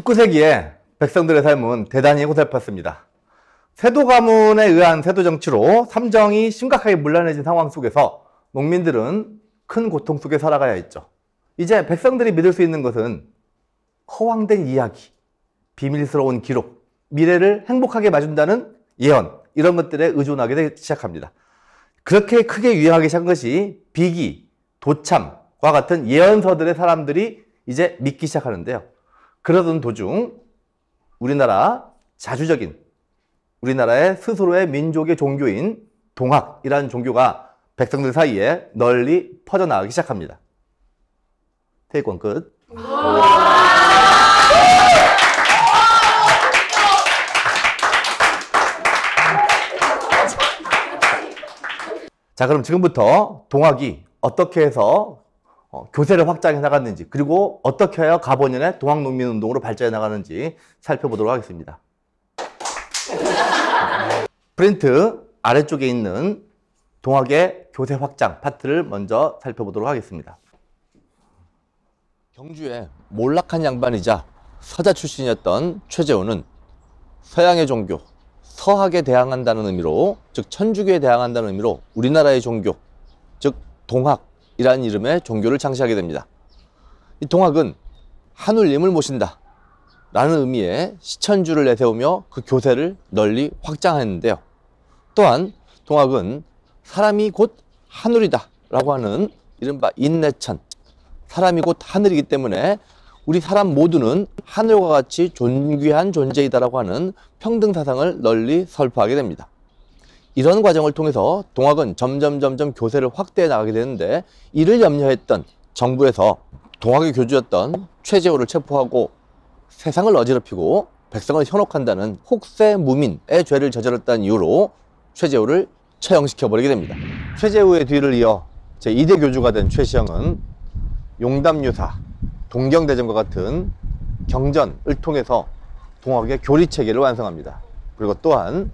19세기에 백성들의 삶은 대단히 고달팠습니다. 세도 가문에 의한 세도 정치로 삼정이 심각하게 문란해진 상황 속에서 농민들은 큰 고통 속에 살아가야 했죠. 이제 백성들이 믿을 수 있는 것은 허황된 이야기, 비밀스러운 기록, 미래를 행복하게 맞춘다는 예언, 이런 것들에 의존하게 되기 시작합니다. 그렇게 크게 유행하기 시작한 것이 비기, 도참과 같은 예언서들의 사람들이 이제 믿기 시작하는데요. 그러던 도중 우리나라 자주적인 우리나라의 스스로의 민족의 종교인 동학이라는 종교가 백성들 사이에 널리 퍼져나가기 시작합니다. 태권 끝. 자, 그럼 지금부터 동학이 어떻게 해서 교세를 확장해 나갔는지, 그리고 어떻게 하여 가보년의 동학농민운동으로 발전해 나가는지 살펴보도록 하겠습니다. 프린트 아래쪽에 있는 동학의 교세 확장 파트를 먼저 살펴보도록 하겠습니다. 경주의 몰락한 양반이자 서자 출신이었던 최재우는 서양의 종교, 서학에 대항한다는 의미로, 즉 천주교에 대항한다는 의미로 우리나라의 종교, 즉 동학이라는 이름의 종교를 창시하게 됩니다. 이 동학은 하늘님을 모신다 라는 의미의 시천주를 내세우며 그 교세를 널리 확장했는데요. 또한 동학은 사람이 곧 하늘이다 라고 하는 이른바 인내천, 사람이 곧 하늘이기 때문에 우리 사람 모두는 하늘과 같이 존귀한 존재이다라고 하는 평등 사상을 널리 설파하게 됩니다. 이런 과정을 통해서 동학은 점점 교세를 확대해 나가게 되는데, 이를 염려했던 정부에서 동학의 교주였던 최재우를 체포하고 세상을 어지럽히고 백성을 현혹한다는 혹세무민의 죄를 저질렀다는 이유로 최재우를 처형시켜버리게 됩니다. 최재우의 뒤를 이어 제2대 교주가 된 최시영은 용담유사, 동경대전과 같은 경전을 통해서 동학의 교리체계를 완성합니다. 그리고 또한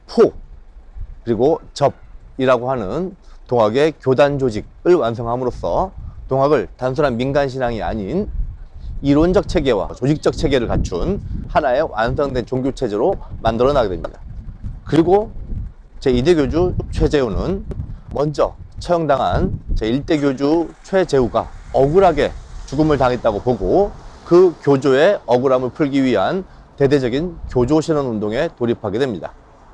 포, 그리고 접이라고 하는 동학의 교단 조직을 완성함으로써 동학을 단순한 민간신앙이 아닌 이론적 체계와 조직적 체계를 갖춘 하나의 완성된 종교체제로 만들어 나가게 됩니다. 그리고 제2대 교주 최재우는 먼저 처형당한 제1대 교주 최재우가 억울하게 죽음을 당했다고 보고 그 교조의 억울함을 풀기 위한 대대적인 교조신원운동에 돌입하게 됩니다.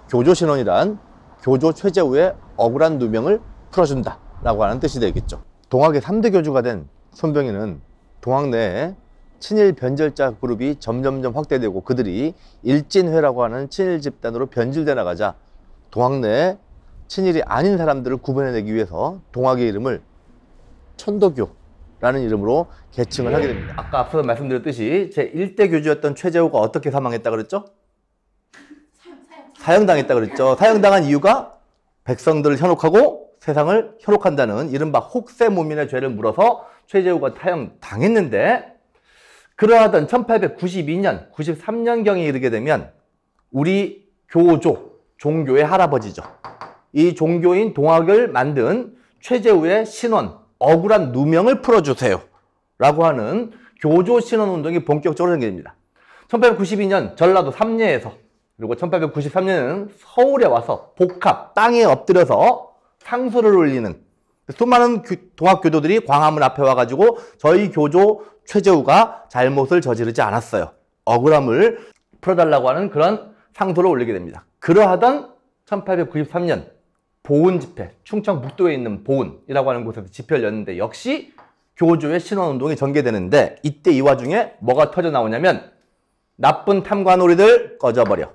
교조신원이란 교조 최재우의 억울한 누명을 풀어준다 라고 하는 뜻이 되겠죠. 동학의 3대 교주가 된 손병희는 동학 내에 친일 변절자 그룹이 점점 확대되고 그들이 일진회라고 하는 친일 집단으로 변질돼 나가자 동학 내에 친일이 아닌 사람들을 구분해내기 위해서 동학의 이름을 천도교라는 이름으로 계칭을 하게 됩니다. 아까 앞서 말씀드렸듯이 제1대 교주였던 최재우가 어떻게 사망했다 그랬죠? 사형당했다 그랬죠. 사형당한 이유가 백성들을 현혹하고 세상을 현혹한다는 이른바 혹세무민의 죄를 물어서 최재우가 사형당했는데, 그러하던 1892년, 93년경에 이르게 되면 우리 교조, 종교의 할아버지죠. 이 종교인 동학을 만든 최재우의 신원, 억울한 누명을 풀어주세요 라고 하는 교조 신원운동이 본격적으로 생깁니다. 1892년 전라도 삼례에서, 그리고 1893년에는 서울에 와서 복합, 땅에 엎드려서 상소를 올리는 수많은 동학교도들이 광화문 앞에 와가지고 저희 교조 최재우가 잘못을 저지르지 않았어요, 억울함을 풀어달라고 하는 그런 상소를 올리게 됩니다. 그러하던 1893년 보은 집회, 충청 북도에 있는 보은이라고 하는 곳에서 집회를 열는데 역시 교조의 신원운동이 전개되는데, 이때 이 와중에 뭐가 터져 나오냐면 나쁜 탐관오리들 꺼져버려,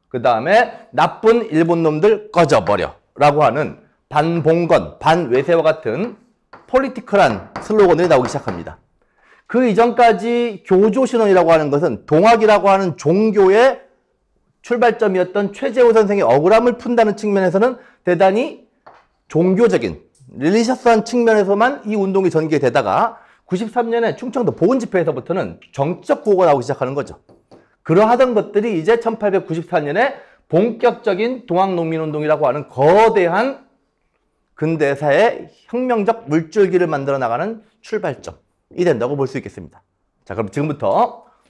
그 다음에 나쁜 일본 놈들 꺼져버려 라고 하는 반봉건, 반외세와 같은 폴리티컬한 슬로건들이 나오기 시작합니다. 그 이전까지 교조신원이라고 하는 것은 동학이라고 하는 종교의 출발점이었던 최재우 선생의 억울함을 푼다는 측면에서는 대단히 종교적인, 릴리셔스한 측면에서만 이 운동이 전개되다가 93년에 충청도 보은 집회에서부터는 정치적 구호가 나오기 시작하는 거죠. 그러하던 것들이 이제 1894년에 본격적인 동학농민운동이라고 하는 거대한 근대사의 혁명적 물줄기를 만들어 나가는 출발점이 된다고 볼 수 있겠습니다. 자, 그럼 지금부터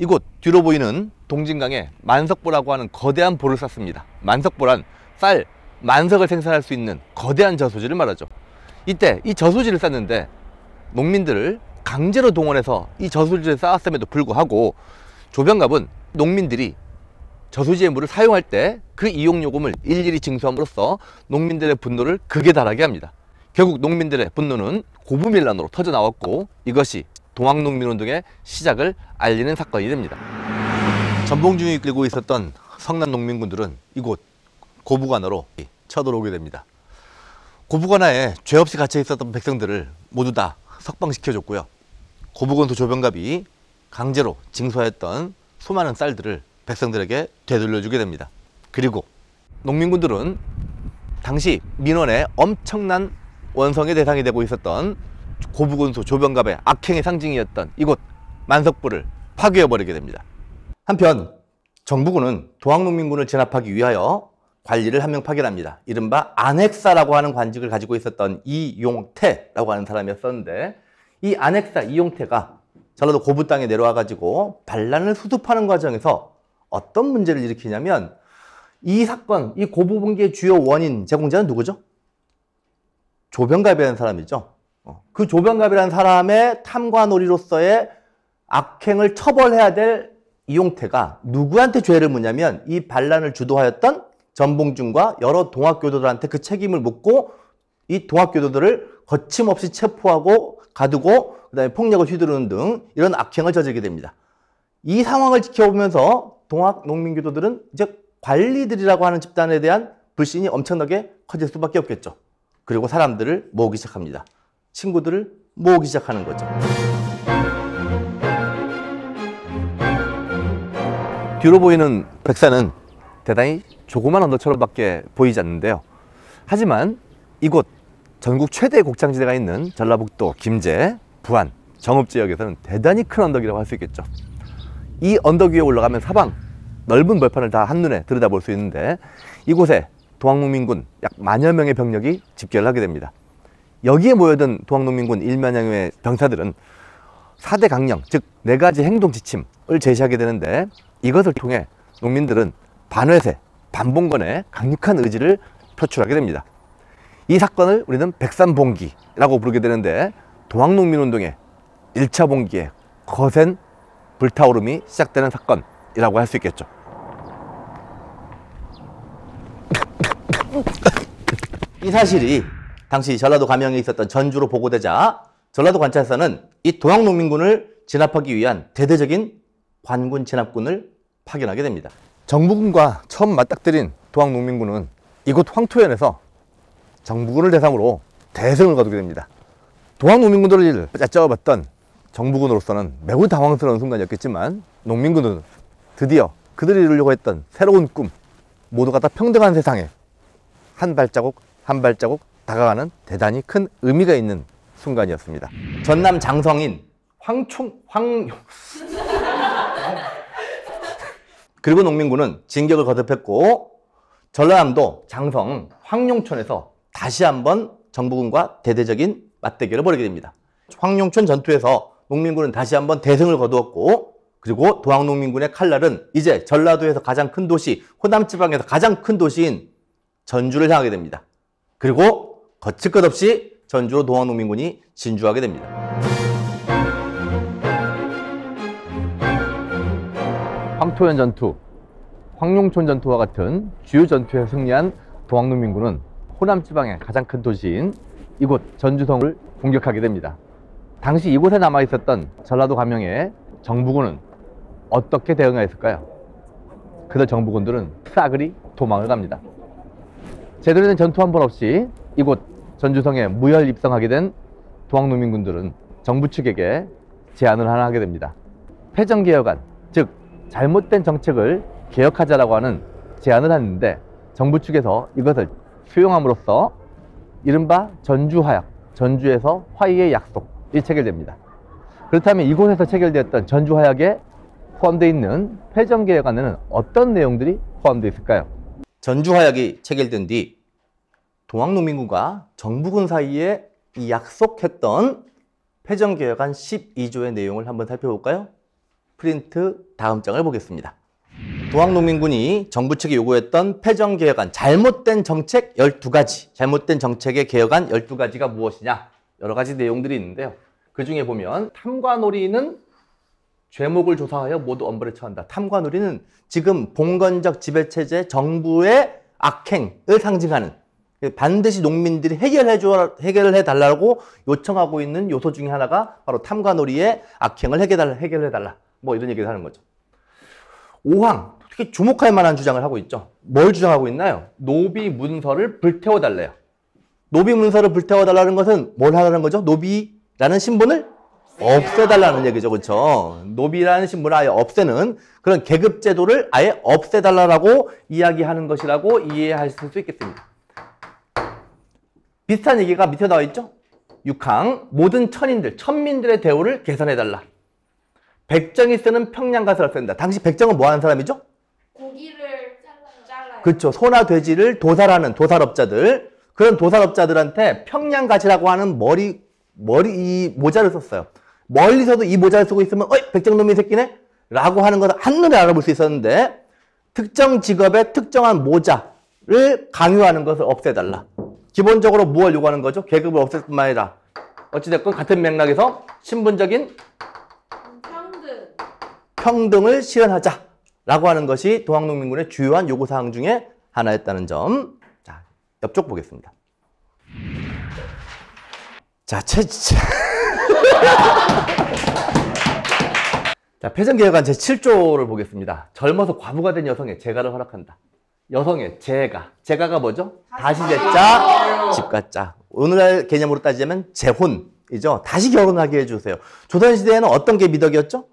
이곳 뒤로 보이는 동진강에 만석보라고 하는 거대한 보를 쌌습니다. 만석보란 쌀 만석을 생산할 수 있는 거대한 저수지를 말하죠. 이때 이 저수지를 쌌는데 농민들을 강제로 동원해서 이 저수지를 쌓았음에도 불구하고 조병갑은 농민들이 저수지의 물을 사용할 때 그 이용요금을 일일이 징수함으로써 농민들의 분노를 극에 달하게 합니다. 결국 농민들의 분노는 고부밀란으로 터져나왔고 이것이 동학농민운동의 시작을 알리는 사건이 됩니다. 전봉준이 이끌고 있었던 성남 농민군들은 이곳 고부관으로 쳐들어오게 됩니다. 고부관하에 죄 없이 갇혀 있었던 백성들을 모두 다 석방시켜줬고요. 고부군수 조병갑이 강제로 징수하였던 수많은 쌀들을 백성들에게 되돌려주게 됩니다. 그리고 농민군들은 당시 민원의 엄청난 원성의 대상이 되고 있었던 고부군수 조병갑의 악행의 상징이었던 이곳 만석부를 파괴해버리게 됩니다. 한편 정부군은 동학농민군을 진압하기 위하여 관리를 한 명 파견합니다. 이른바 안핵사라고 하는 관직을 가지고 있었던 이용태라고 하는 사람이었었는데 이 안핵사 이용태가 전라도 고부 땅에 내려와 가지고 반란을 수습하는 과정에서 어떤 문제를 일으키냐면 이 사건, 이 고부 붕괴의 주요 원인 제공자는 누구죠? 조병갑이라는 사람이죠. 그 조병갑이라는 사람의 탐관오리로서의 악행을 처벌해야 될 이용태가 누구한테 죄를 묻냐면 이 반란을 주도하였던 전봉준과 여러 동학교도들한테 그 책임을 묻고 이 동학교도들을 거침없이 체포하고 가두고 그다음에 폭력을 휘두르는 등 이런 악행을 저지르게 됩니다. 이 상황을 지켜보면서 동학농민교도들은 이제 관리들이라고 하는 집단에 대한 불신이 엄청나게 커질 수밖에 없겠죠. 그리고 사람들을 모으기 시작합니다. 친구들을 모으기 시작하는 거죠. 뒤로 보이는 백사는 대단히 조그만 언덕처럼밖에 보이지 않는데요. 하지만 이곳 전국 최대의 곡창지대가 있는 전라북도 김제, 부안, 정읍 지역에서는 대단히 큰 언덕이라고 할 수 있겠죠. 이 언덕 위에 올라가면 사방 넓은 벌판을 다 한눈에 들여다볼 수 있는데 이곳에 동학농민군 약 10,000여 명의 병력이 집결을 하게 됩니다. 여기에 모여든 동학농민군 10,000여 명의 병사들은 4대 강령, 즉 4가지 행동 지침을 제시하게 되는데 이것을 통해 농민들은 반회세, 반봉건의 강력한 의지를 표출하게 됩니다. 이 사건을 우리는 백산봉기라고 부르게 되는데 동학농민운동의 1차 봉기의 거센 불타오름이 시작되는 사건이라고 할 수 있겠죠. 이 사실이 당시 전라도 감영에 있었던 전주로 보고되자 전라도 관찰사는 이 동학농민군을 진압하기 위한 대대적인 관군 진압군을 파견하게 됩니다. 정부군과 처음 맞닥뜨린 동학농민군은 이곳 황토현에서 정부군을 대상으로 대승을 거두게 됩니다. 동학농민군들을 얕잡았던 정부군으로서는 매우 당황스러운 순간이었겠지만 농민군은 드디어 그들이 이루려고 했던 새로운 꿈, 모두가 다 평등한 세상에 한 발자국 한 발자국 다가가는 대단히 큰 의미가 있는 순간이었습니다. 전남 장성인 그리고 농민군은 진격을 거듭했고 전라남도 장성 황룡촌에서 다시 한번 정부군과 대대적인 맞대결을 벌이게 됩니다. 황룡촌 전투에서 농민군은 다시 한번 대승을 거두었고 그리고 동학농민군의 칼날은 이제 전라도에서 가장 큰 도시, 호남 지방에서 가장 큰 도시인 전주를 향하게 됩니다. 그리고 거칠 것 없이 전주로 동학농민군이 진주하게 됩니다. 황토현 전투, 황룡촌 전투와 같은 주요 전투에 승리한 동학농민군은 호남 지방의 가장 큰 도시인 이곳 전주성을 공격하게 됩니다. 당시 이곳에 남아있었던 전라도 감영의 정부군은 어떻게 대응하였을까요? 그들 정부군들은 싸그리 도망을 갑니다. 제대로 된 전투 한 번 없이 이곳 전주성에 무혈 입성하게 된 동학농민군들은 정부 측에게 제안을 하나 하게 됩니다. 패전개혁안, 즉 잘못된 정책을 개혁하자라고 하는 제안을 했는데 정부 측에서 이것을 수용함으로써 이른바 전주화약, 전주에서 화의의 약속이 체결됩니다. 그렇다면 이곳에서 체결되었던 전주화약에 포함되어 있는 패전개혁안에는 어떤 내용들이 포함되어 있을까요? 전주화약이 체결된 뒤 동학농민군과 정부군 사이에 이 약속했던 패전개혁안 12조의 내용을 한번 살펴볼까요? 프린트 다음 장을 보겠습니다. 동학농민군이 정부 측이 요구했던 패전개혁안, 잘못된 정책 12가지, 잘못된 정책의 개혁안 12가지가 무엇이냐? 여러 가지 내용들이 있는데요. 그 중에 보면 탐관오리는 죄목을 조사하여 모두 엄벌에 처한다. 탐관오리는 지금 봉건적 지배체제 정부의 악행을 상징하는, 반드시 농민들이 해결해달라고 요청하고 있는 요소 중에 하나가 바로 탐관오리의 악행을 해결해달라. 뭐 이런 얘기를 하는 거죠. 5항, 특히 주목할 만한 주장을 하고 있죠. 뭘 주장하고 있나요? 노비 문서를 불태워달래요. 노비 문서를 불태워달라는 것은 뭘 하라는 거죠? 노비라는 신분을 없애달라는 얘기죠. 그렇죠? 노비라는 신분을 아예 없애는 그런 계급제도를 아예 없애달라고 이야기하는 것이라고 이해하실 수 있겠습니다. 비슷한 얘기가 밑에 나와 있죠? 6항, 모든 천민들의 대우를 개선해달라. 백정이 쓰는 평양가설을 쓴다. 당시 백정은 뭐 하는 사람이죠? 고기를 잘라요. 그렇죠. 소나 돼지를 도살하는 도살업자들. 그런 도살업자들한테 평양가시라고 하는 이 모자를 썼어요. 멀리서도 이 모자를 쓰고 있으면 어이 백정놈이 새끼네? 라고 하는 것을 한눈에 알아볼 수 있었는데 특정 직업의 특정한 모자를 강요하는 것을 없애달라. 기본적으로 무엇을 요구하는 거죠? 계급을 없앨 뿐만 아니라 어찌됐건 같은 맥락에서 신분적인 평등을 실현하자라고 하는 것이 동학농민군의 주요한 요구사항 중에 하나였다는 점. 자, 옆쪽 보겠습니다. 자, 자, 패전개혁안 제7조를 보겠습니다. 젊어서 과부가 된 여성의 재가를 허락한다. 여성의 재가가 뭐죠? 다시 재자, 집가자. 오늘날 개념으로 따지자면 재혼이죠. 다시 결혼하게 해주세요. 조선시대에는 어떤 게 미덕이었죠?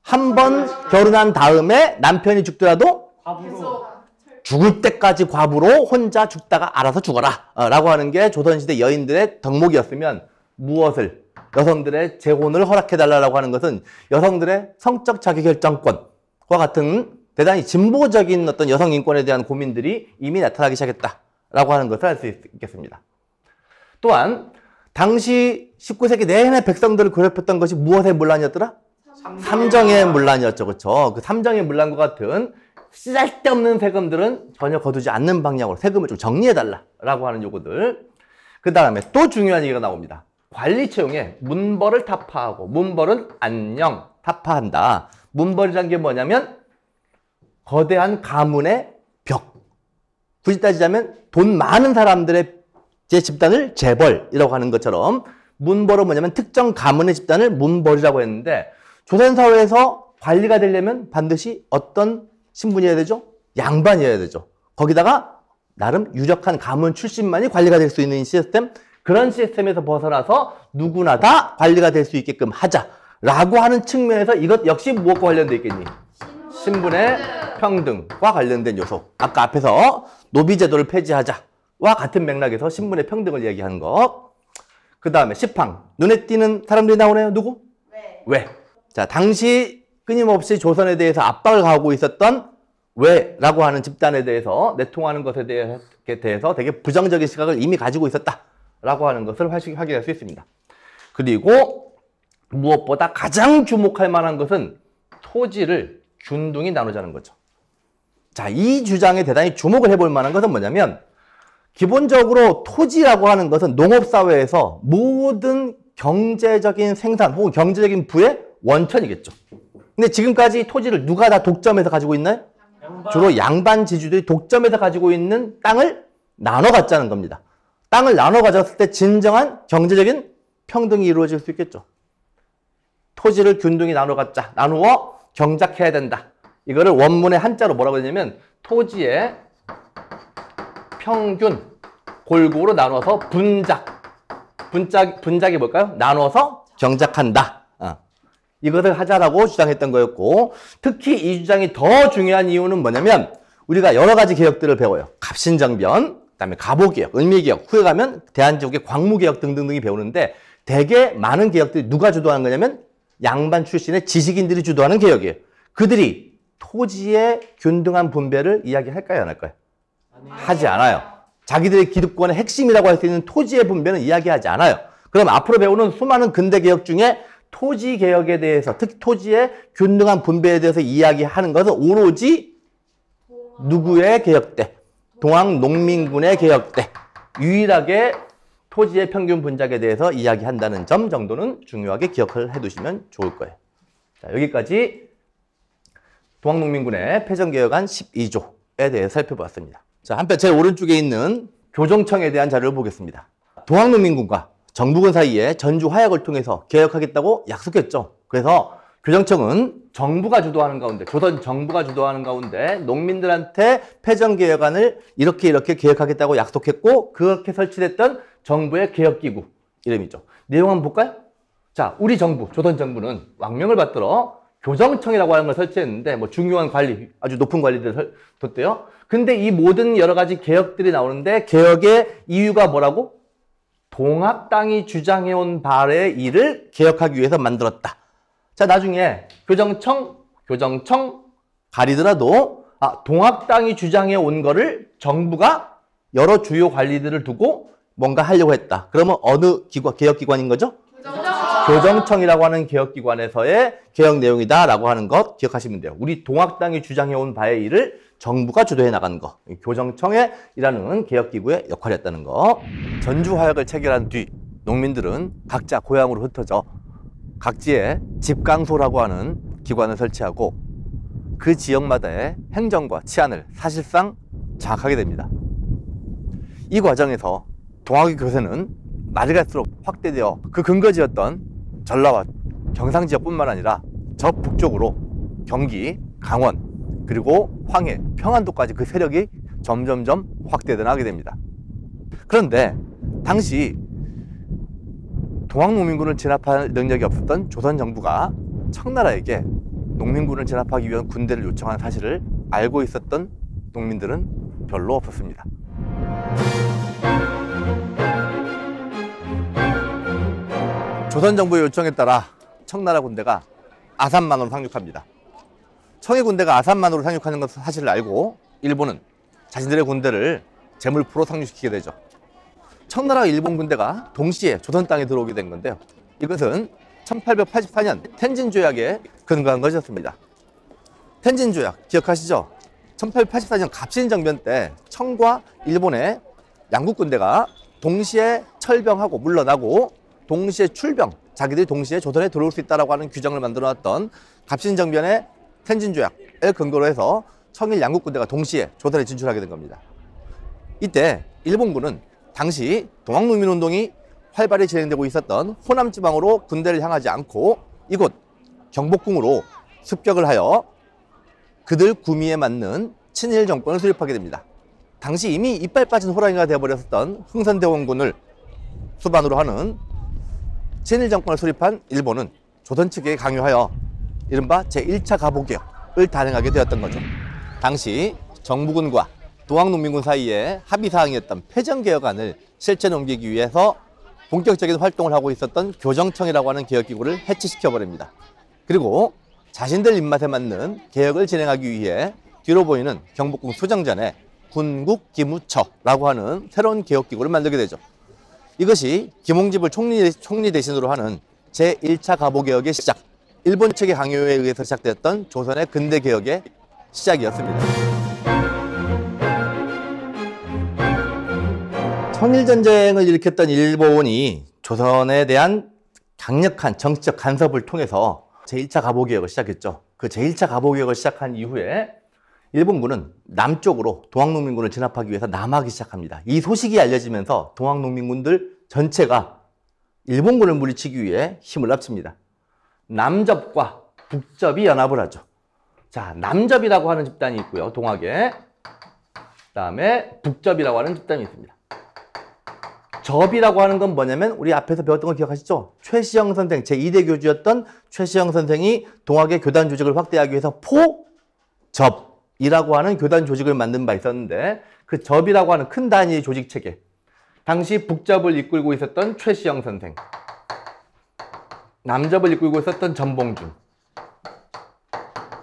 한 번 결혼한 다음에 남편이 죽더라도 죽을 때까지 과부로 혼자 죽다가 알아서 죽어라 라고 하는 게 조선시대 여인들의 덕목이었으면 무엇을? 여성들의 재혼을 허락해달라고 하는 것은 여성들의 성적 자기결정권과 같은 대단히 진보적인 어떤 여성 인권에 대한 고민들이 이미 나타나기 시작했다라고 하는 것을 알 수 있겠습니다. 또한 당시 19세기 내내 백성들을 괴롭혔던 것이 무엇의 문란이었더라? 삼정의 문란이었죠. 그렇죠? 그 삼정의 문란과 같은 쓸데없는 세금들은 전혀 거두지 않는 방향으로 세금을 좀 정리해달라고 하는 요구들. 그 다음에 또 중요한 얘기가 나옵니다. 관리 채용에 문벌을 타파하고 문벌은 안녕 타파한다. 문벌이란 게 뭐냐면 거대한 가문의 벽, 굳이 따지자면 돈 많은 사람들의 제 집단을 재벌이라고 하는 것처럼 문벌은 뭐냐면 특정 가문의 집단을 문벌이라고 했는데 조선사회에서 관리가 되려면 반드시 어떤 신분이어야 되죠? 양반이어야 되죠. 거기다가 나름 유력한 가문 출신만이 관리가 될 수 있는 시스템, 그런 시스템에서 벗어나서 누구나 다 관리가 될 수 있게끔 하자라고 하는 측면에서 이것 역시 무엇과 관련되어 있겠니? 신분의 평등과 관련된 요소. 아까 앞에서 노비제도를 폐지하자와 같은 맥락에서 신분의 평등을 이야기하는 것. 그 다음에 시팡. 눈에 띄는 사람들이 나오네요. 누구? 왜? 자, 당시 끊임없이 조선에 대해서 압박을 가하고 있었던 왜라고 하는 집단에 대해서 내통하는 것에 대해서 되게 부정적인 시각을 이미 가지고 있었다라고 하는 것을 확인할 수 있습니다. 그리고 무엇보다 가장 주목할 만한 것은 토지를 균등히 나누자는 거죠. 자, 이 주장에 대단히 주목을 해볼 만한 것은 뭐냐면 기본적으로 토지라고 하는 것은 농업사회에서 모든 경제적인 생산 혹은 경제적인 부의 원천이겠죠. 근데 지금까지 토지를 누가 다 독점해서 가지고 있나요? 주로 양반 지주들이 독점해서 가지고 있는 땅을 나눠 갖자는 겁니다. 땅을 나눠 가졌을 때 진정한 경제적인 평등이 이루어질 수 있겠죠. 토지를 균등히 나눠 갖자. 나누어 경작해야 된다. 이거를 원문의 한자로 뭐라고 하냐면 토지의 평균 골고루 나눠서 분작이 뭘까요? 나눠서 경작한다. 이것을 하자라고 주장했던 거였고, 특히 이 주장이 더 중요한 이유는 뭐냐면 우리가 여러 가지 개혁들을 배워요. 갑신정변, 그다음에 갑오개혁, 을미개혁, 후에 가면 대한제국의 광무개혁 등등등이 배우는데 대개 많은 개혁들이 누가 주도하는 거냐면 양반 출신의 지식인들이 주도하는 개혁이에요. 그들이 토지의 균등한 분배를 이야기할까요? 안 할까요? 하지 않아요. 자기들의 기득권의 핵심이라고 할 수 있는 토지의 분배는 이야기하지 않아요. 그럼 앞으로 배우는 수많은 근대 개혁 중에 토지 개혁에 대해서, 특히 토지의 균등한 분배에 대해서 이야기하는 것은 오로지 누구의 개혁 때? 동학농민군의 개혁 때 유일하게 토지의 평균 분작에 대해서 이야기한다는 점 정도는 중요하게 기억을 해두시면 좋을 거예요. 자, 여기까지 동학농민군의 패전개혁안 12조에 대해 살펴보았습니다. 자, 한편 제 오른쪽에 있는 교정청에 대한 자료를 보겠습니다. 동학농민군과 정부군 사이에 전주 화약을 통해서 개혁하겠다고 약속했죠. 그래서 교정청은 정부가 주도하는 가운데, 조선 정부가 주도하는 가운데 농민들한테 패전개혁안을 이렇게 개혁하겠다고 약속했고, 그렇게 설치됐던 정부의 개혁기구 이름이죠. 내용 한번 볼까요? 자, 우리 정부, 조선 정부는 왕명을 받들어 교정청이라고 하는 걸 설치했는데 뭐 중요한 관리, 아주 높은 관리들을 뒀대요. 근데 이 모든 여러 가지 개혁들이 나오는데 개혁의 이유가 뭐라고? 동학당이 주장해온 바의 일을 개혁하기 위해서 만들었다. 자, 나중에 교정청 가리더라도 동학당이 주장해온 거를 정부가 여러 주요 관리들을 두고 뭔가 하려고 했다. 그러면 어느 개혁기관인 거죠? 교정청이라고 하는 개혁기관에서의 개혁 내용이다라고 하는 것 기억하시면 돼요. 우리 동학당이 주장해온 바의 일을 정부가 주도해 나가는 거. 교정청에 일하는 개혁기구의 역할이었다는 거. 전주화약을 체결한 뒤 농민들은 각자 고향으로 흩어져 각지에 집강소라고 하는 기관을 설치하고 그 지역마다의 행정과 치안을 사실상 장악하게 됩니다. 이 과정에서 동학의 교세는 날이 갈수록 확대되어 그 근거지였던 전라와 경상 지역뿐만 아니라 저 북쪽으로 경기, 강원, 그리고 황해, 평안도까지 그 세력이 점점점 확대돼 나가게 됩니다. 그런데 당시 동학농민군을 진압할 능력이 없었던 조선 정부가 청나라에게 농민군을 진압하기 위한 군대를 요청한 사실을 알고 있었던 농민들은 별로 없었습니다. 조선 정부의 요청에 따라 청나라 군대가 아산만으로 상륙합니다. 청의 군대가 아산만으로 상륙하는 것을 사실을 알고 일본은 자신들의 군대를 제물포로 상륙시키게 되죠. 청나라와 일본 군대가 동시에 조선 땅에 들어오게 된 건데요. 이것은 1884년 텐진 조약에 근거한 것이었습니다. 텐진 조약 기억하시죠? 1884년 갑신정변 때 청과 일본의 양국 군대가 동시에 철병하고 물러나고 동시에 출병, 자기들이 동시에 조선에 들어올 수 있다고 하는 규정을 만들어놨던 갑신정변의 텐진 조약을 근거로 해서 청일 양국 군대가 동시에 조선에 진출하게 된 겁니다. 이때 일본군은 당시 동학농민운동이 활발히 진행되고 있었던 호남 지방으로 군대를 향하지 않고 이곳 경복궁으로 습격을 하여 그들 구미에 맞는 친일 정권을 수립하게 됩니다. 당시 이미 이빨 빠진 호랑이가 되어버렸었던 흥선대원군을 수반으로 하는 친일 정권을 수립한 일본은 조선 측에 강요하여 이른바 제1차 가보개혁을 단행하게 되었던 거죠. 당시 정부군과 동학농민군 사이에 합의사항이었던 패전개혁안을 실천에 옮기기 위해서 본격적인 활동을 하고 있었던 교정청이라고 하는 개혁기구를 해체시켜버립니다. 그리고 자신들 입맛에 맞는 개혁을 진행하기 위해 뒤로 보이는 경복궁 수정전에 군국기무처라고 하는 새로운 개혁기구를 만들게 되죠. 이것이 김홍집을 총리 대신으로 하는 제1차 가보개혁의 시작, 일본 측의 강요에 의해서 시작되었던 조선의 근대개혁의 시작이었습니다. 청일전쟁을 일으켰던 일본이 조선에 대한 강력한 정치적 간섭을 통해서 제1차 가보개혁을 시작했죠. 그 제1차 가보개혁을 시작한 이후에 일본군은 남쪽으로 동학농민군을 진압하기 위해서 남하기 시작합니다. 이 소식이 알려지면서 동학농민군들 전체가 일본군을 물리치기 위해 힘을 합칩니다. 남접과 북접이 연합을 하죠. 자, 남접이라고 하는 집단이 있고요, 동학에. 그다음에 북접이라고 하는 집단이 있습니다. 접이라고 하는 건 뭐냐면 우리 앞에서 배웠던 거 기억하시죠? 최시영 선생, 제2대 교주였던 최시영 선생이 동학의 교단 조직을 확대하기 위해서 포접이라고 하는 교단 조직을 만든 바 있었는데, 그 접이라고 하는 큰 단위의 조직 체계, 당시 북접을 이끌고 있었던 최시영 선생, 남접을 이끌고 있었던 전봉준.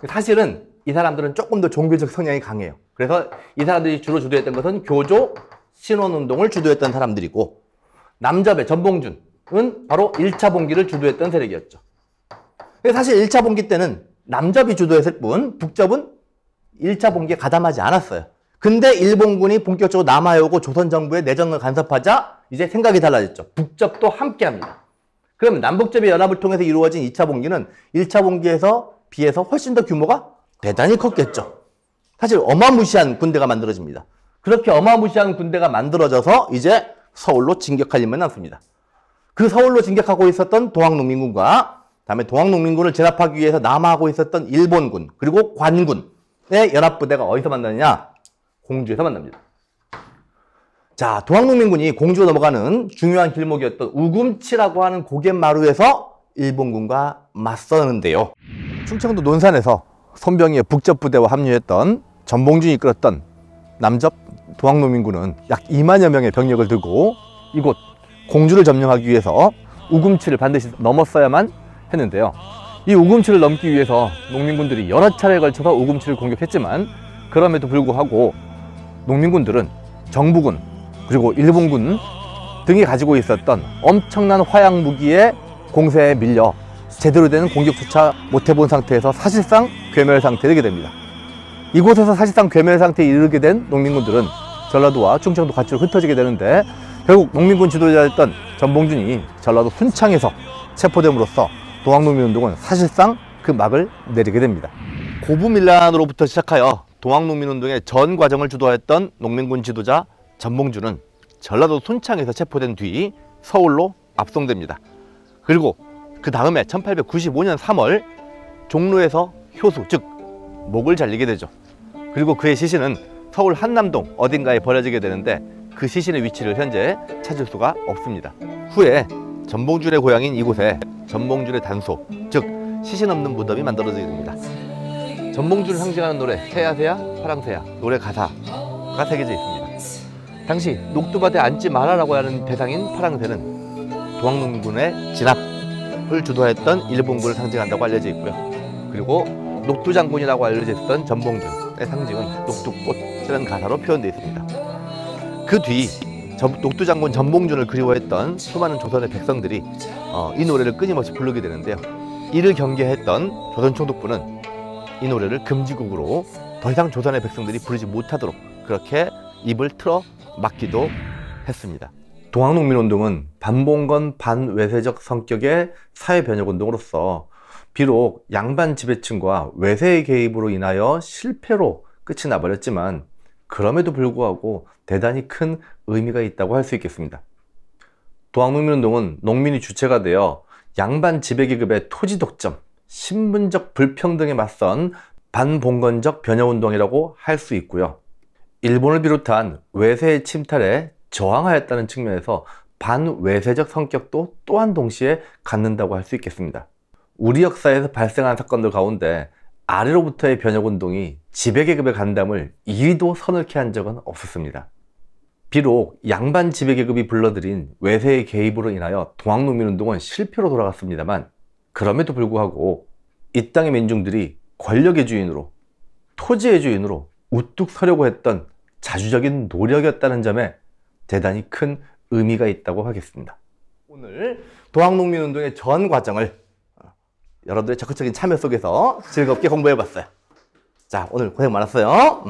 사실은 이 사람들은 조금 더 종교적 성향이 강해요. 그래서 이 사람들이 주로 주도했던 것은 교조 신원운동을 주도했던 사람들이고, 남접의 전봉준은 바로 1차 봉기를 주도했던 세력이었죠. 사실 1차 봉기 때는 남접이 주도했을 뿐 북접은 1차 봉기에 가담하지 않았어요. 근데 일본군이 본격적으로 남하에 오고 조선 정부의 내정을 간섭하자 이제 생각이 달라졌죠. 북접도 함께 합니다. 그럼 남북접의 연합을 통해서 이루어진 2차 봉기는 1차 봉기에서 비해서 훨씬 더 규모가 대단히 컸겠죠. 사실 어마무시한 군대가 만들어집니다. 그렇게 어마무시한 군대가 만들어져서 이제 서울로 진격할 일만 남습니다. 그 서울로 진격하고 있었던 동학농민군과 다음에 동학농민군을 진압하기 위해서 남하하고 있었던 일본군 그리고 관군의 연합부대가 어디서 만나느냐? 공주에서 만납니다. 자, 동학농민군이 공주로 넘어가는 중요한 길목이었던 우금치라고 하는 고갯마루에서 일본군과 맞서는데요. 충청도 논산에서 손병희의 북접부대와 합류했던 전봉준이 이끌었던 남접 동학농민군은 약 2만여 명의 병력을 들고 이곳 공주를 점령하기 위해서 우금치를 반드시 넘었어야만 했는데요. 이 우금치를 넘기 위해서 농민군들이 여러 차례에 걸쳐서 우금치를 공격했지만 그럼에도 불구하고 농민군들은 정부군 그리고 일본군 등이 가지고 있었던 엄청난 화약 무기의 공세에 밀려 제대로 된 공격조차 못해본 상태에서 사실상 괴멸 상태에 이르게 됩니다. 이곳에서 사실상 괴멸 상태에 이르게 된 농민군들은 전라도와 충청도 가치로 흩어지게 되는데, 결국 농민군 지도자였던 전봉준이 전라도 순창에서 체포됨으로써 동학농민운동은 사실상 그 막을 내리게 됩니다. 고부밀란으로부터 시작하여 동학농민운동의 전 과정을 주도했던 농민군 지도자 전봉준은 전라도 순창에서 체포된 뒤 서울로 압송됩니다. 그리고 그 다음에 1895년 3월 종로에서 효수, 즉 목을 잘리게 되죠. 그리고 그의 시신은 서울 한남동 어딘가에 버려지게 되는데 그 시신의 위치를 현재 찾을 수가 없습니다. 후에 전봉준의 고향인 이곳에 전봉준의 단소, 즉 시신 없는 무덤이 만들어지게 됩니다. 전봉준을 상징하는 노래 새야새야 파랑새야 노래 가사가 새겨져 있습니다. 당시 녹두밭에 앉지 마라라고 하는 대상인 파랑새는 동학농민군의 진압을 주도했던 일본군을 상징한다고 알려져 있고요. 그리고 녹두장군이라고 알려져 있었던 전봉준의 상징은 녹두꽃이라는 가사로 표현되어 있습니다. 그 뒤 녹두장군 전봉준을 그리워했던 수많은 조선의 백성들이 이 노래를 끊임없이 부르게 되는데요. 이를 경계했던 조선총독부는 이 노래를 금지곡으로 더 이상 조선의 백성들이 부르지 못하도록 그렇게 입을 틀어 막기도 했습니다. 동학농민운동은 반봉건 반외세적 성격의 사회변혁운동으로서 비록 양반 지배층과 외세의 개입으로 인하여 실패로 끝이 나버렸지만 그럼에도 불구하고 대단히 큰 의미가 있다고 할 수 있겠습니다. 도항농민운동은 농민이 주체가 되어 양반 지배계급의 토지 독점, 신분적 불평등에 맞선 반봉건적 변혁운동이라고 할 수 있고요. 일본을 비롯한 외세의 침탈에 저항하였다는 측면에서 반외세적 성격도 또한 동시에 갖는다고 할 수 있겠습니다. 우리 역사에서 발생한 사건들 가운데 아래로부터의 변혁운동이 지배계급의 간담을 이리도 서늘케 한 적은 없었습니다. 비록 양반 지배계급이 불러들인 외세의 개입으로 인하여 도항농민운동은 실패로 돌아갔습니다만, 그럼에도 불구하고 이 땅의 민중들이 권력의 주인으로, 토지의 주인으로 우뚝 서려고 했던 자주적인 노력이었다는 점에 대단히 큰 의미가 있다고 하겠습니다. 오늘 도항농민운동의 전 과정을 여러분들의 적극적인 참여 속에서 즐겁게 공부해봤어요. 자, 오늘 고생 많았어요.